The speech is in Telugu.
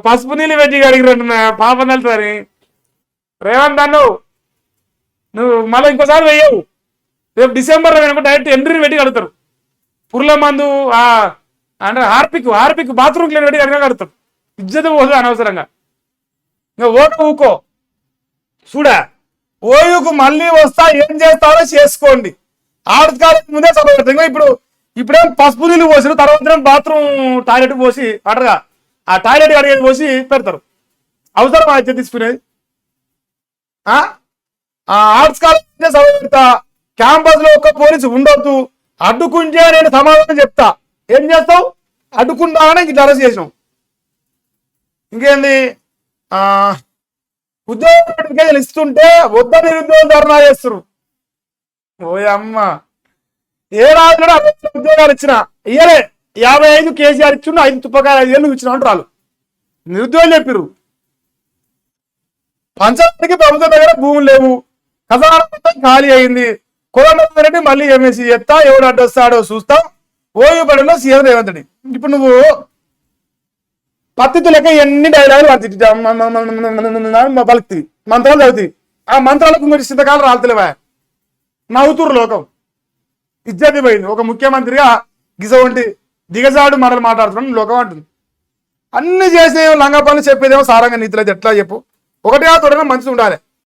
పసుపు నీళ్ళు పెట్టి అడిగిరంటున్నా పాపం తెలుసని రేవంత్ అన్ను నువ్వు మళ్ళీ ఇంకోసారి వెయ్యవు. రేపు డిసెంబర్లో వెనుక డైరెక్ట్ ఎంట్రీని పెట్టి కడతారు. పుర్ల మందు అంటే హార్పిక్ బాత్రూమ్ క్లీన్ పెట్టి కనుక కడతారు. ఇజ్జత పోదు అనవసరంగా. ఇంకా ఓటు ఊకో చూడా ఓయుకు మళ్ళీ వస్తా ఏం చేస్తారో చేసుకోండి. ఆడకాలం ముందే చదవబెడతాం. ఇప్పుడేం పసుపు నీళ్ళు పోసారు, తర్వాత బాత్రూమ్ టాయిలెట్ పోసి అంటారుగా ఆ టాయిలెట్ అడిగేది పోసి పెడతారు. అవసరం అయితే తీసుకునేది ఆర్ట్స్ కాలేజ్ చదవబెడతా. క్యాంపస్ లో ఒక్క పోలీసు ఉండొద్దు. అడ్డుకుంటే నేను సమాధానం చెప్తా. ఏం చేస్తావు? అడ్డుకుంటామని ఇంక అరెస్ట్ చేసినాం. ఇంకేంది ఉద్యోగాలు ఇస్తుంటే వద్ద నిరుద్యోగం ధర్నా చేస్తారు. ఓయమ్మ ఏ రాజులో ఉద్యోగాలు ఇచ్చిన ఇయ్యలే 55 కేసీఆర్ ఇచ్చిండు, 5 తుప్పకాయలు 5 ఏళ్ళు ఇచ్చిన అంటారు. నిరుద్యోగం చెప్పిరు. పంచాయతీకి ప్రభుత్వం దగ్గర భూములు లేవు, ఖజానా మొత్తం ఖాళీ అయింది. కోదండరెడ్డి మళ్ళీ ఎంఎస్సీ చెప్తా, ఎవడు అడ్డొస్తాడో చూస్తాం. ఓయూ బడిలో సీఎం రేవంత్ రెడ్డి. ఇప్పుడు నువ్వు పత్తితు లెక్క ఎన్ని డైలాగులు పలుకుతుంది, మంత్రాలు చదువుతాయి. ఆ మంత్రాలకు ఇంకొక చింతకాలం రాలుతలేవా? నవ్వుతురు లోకం. ఇజ్జతి పోయింది. ఒక ముఖ్యమంత్రిగా గిజవంటి దిగజాడు మాటలు మాట్లాడుతున్నాను లోకం అంటుంది. అన్ని చేసే లంగా పనులు చెప్పేదేమో సారంగా నీతులు అయితే ఎట్లా చెప్పు? ఒకటే తోడగా మంచిగా ఉండాలి.